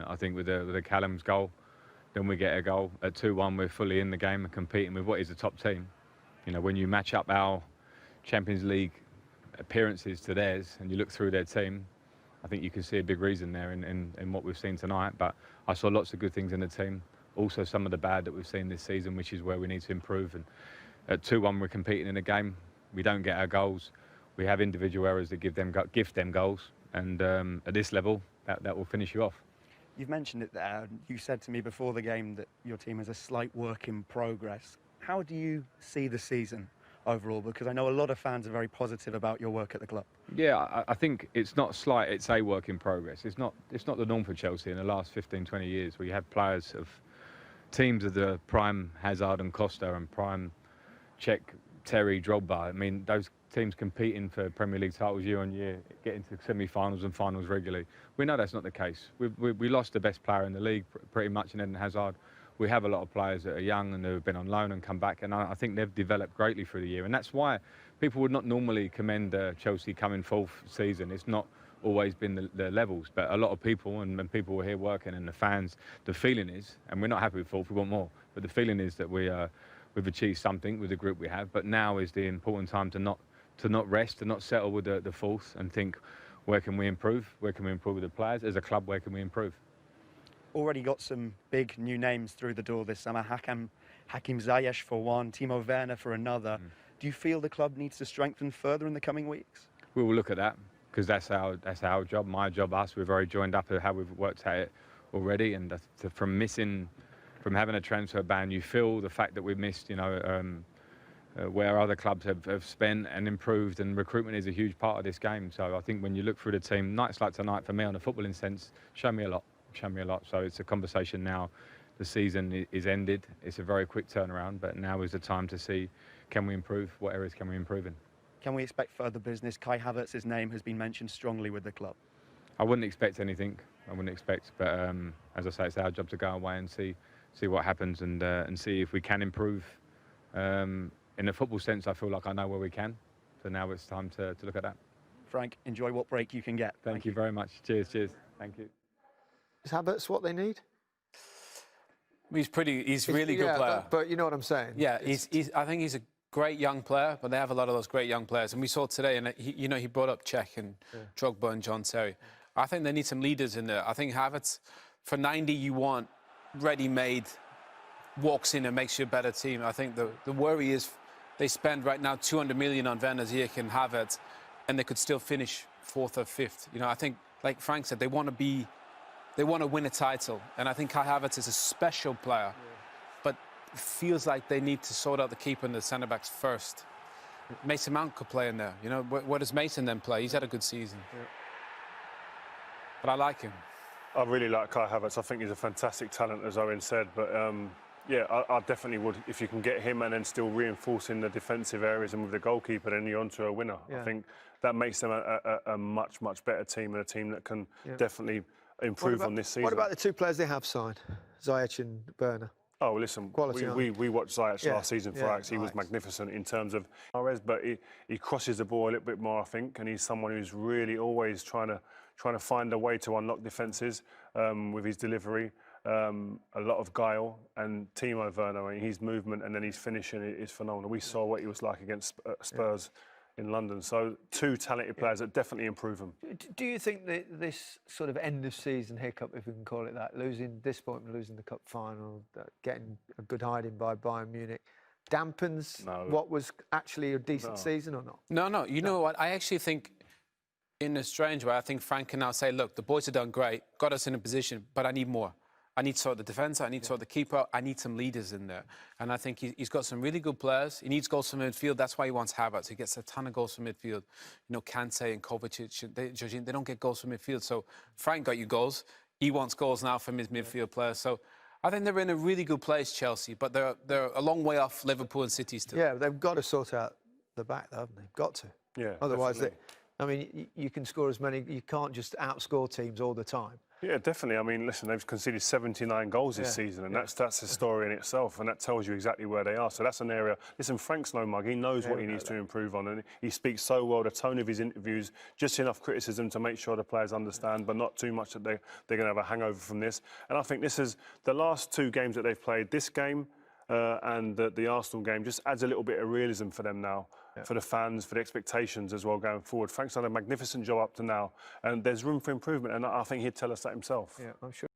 fortunate, I think, with the Callum's goal. Then we get a goal at 2-1. We're fully in the game and competing with what is a top team. You know, when you match up our Champions League appearances to theirs and you look through their team, I think you can see a big reason there in what we've seen tonight. But I saw lots of good things in the team. Also some of the bad that we've seen this season, which is where we need to improve. And at 2-1, we're competing in a game. We don't get our goals. We have individual errors that gift them goals. And at this level, that will finish you off. You've mentioned it there. You said to me before the game that your team is a slight work in progress. How do you see the season overall? Because I know a lot of fans are very positive about your work at the club. Yeah, I think it's not slight, it's a work in progress. It's not the norm for Chelsea in the last 15, 20 years where you have players of teams of the prime Hazard and Costa and prime Cech, Terry, Drogba. I mean, those teams competing for Premier League titles year on year, getting to semi-finals and finals regularly. We know that's not the case. We lost the best player in the league pretty much in Eden Hazard. We have a lot of players that are young and who have been on loan and come back, and I think they've developed greatly through the year. And that's why people would not normally commend Chelsea coming fourth season. It's not always been the levels, but a lot of people, and people were here working, and the fans, the feeling is, and we're not happy with fourth, we want more, but the feeling is that we've achieved something with the group we have. But now is the important time to not rest, to not settle with the fourth, and think, where can we improve? Where can we improve with the players? As a club, where can we improve? Already got some big new names through the door this summer. Hakim Ziyech for one, Timo Werner for another. Do you feel the club needs to strengthen further in the coming weeks? We will look at that, because that's our job, my job, us. We're very joined up at how we've worked at it already, and from having a transfer ban, you feel the fact that we've missed, you know, where other clubs have spent and improved, and recruitment is a huge part of this game. So I think when you look through the team, nights like tonight, for me on a footballing sense, show me a lot. So it's a conversation now. The season is ended. It's a very quick turnaround, but now is the time to see, can we improve? What areas can we improve in? Can we expect further business? Kai Havertz's name has been mentioned strongly with the club. I wouldn't expect anything. But as I say, it's our job to go away and see what happens and see if we can improve. In a football sense, I feel like I know where we can. So now it's time to look at that. Frank, enjoy what break you can get. Thank you very much. Cheers. Thank you. Is Havertz what they need? He's really good player. But you know what I'm saying? Yeah, I think he's a great young player, but they have a lot of those great young players. And we saw today, and he brought up Cech and Drogba and John Terry. I think they need some leaders in there. I think Havertz, for 90, you want ready-made, walks in and makes you a better team. I think the worry is they spend right now 200 million on Werner, Ziyech and Havertz, and they could still finish fourth or fifth. You know, I think, like Frank said, they want to win a title, and I think Kai Havertz is a special player, but it feels like they need to sort out the keeper and the centre-backs first. Mason Mount could play in there. You know, where does Mason then play? He's had a good season. But I like him. I really like Kai Havertz. I think he's a fantastic talent, as Owen said, but yeah, I definitely would. If you can get him and then still reinforcing the defensive areas and with the goalkeeper, then you're onto a winner. I think that makes them a much better team, and a team that can definitely improve on this season. What about the two players they have signed, Ziyech and Werner? Oh, listen, we watched Ziyech last season for Ajax. He was magnificent in terms of Mahrez, but he crosses the ball a little bit more, I think, and he's someone who's really always trying to find a way to unlock defences with his delivery. A lot of guile, and Timo Werner, his movement and then his finishing is phenomenal. We saw what he was like against Spurs in London. So two talented players that definitely improve them. Do you think that this sort of end of season hiccup, if we can call it that, losing the cup final, getting a good hiding by Bayern Munich, dampens what was actually a decent season or not? No. You know what? I actually think, in a strange way, I think Frank can now say, look, the boys have done great, got us in a position, but I need more. I need to sort the defence, I need to sort the keeper, I need some leaders in there. And I think he's got some really good players. He needs goals from midfield. That's why he wants Havertz. He gets a ton of goals from midfield. You know, Kante and Kovacic, they don't get goals from midfield. So Frank got you goals. He wants goals now from his midfield players. So I think they're in a really good place, Chelsea, but they're a long way off Liverpool and City still. Yeah, they've got to sort out the back, though, haven't they? Got to. Yeah. Otherwise, I mean, you can score as many. You can't just outscore teams all the time. Yeah, definitely. I mean, listen, they've conceded 79 goals this season, and that's a story in itself, and that tells you exactly where they are. So that's an area. Listen, Frank's no mug. He knows what he needs to improve on, and he speaks so well. The tone of his interviews, just enough criticism to make sure the players understand, but not too much that they're going to have a hangover from this. And I think this is the last 2 games that they've played. This game and the Arsenal game just adds a little bit of realism for them now. For the fans, for the expectations as well going forward. Frank's done a magnificent job up to now, and there's room for improvement, and I think he'd tell us that himself. Yeah, I'm sure.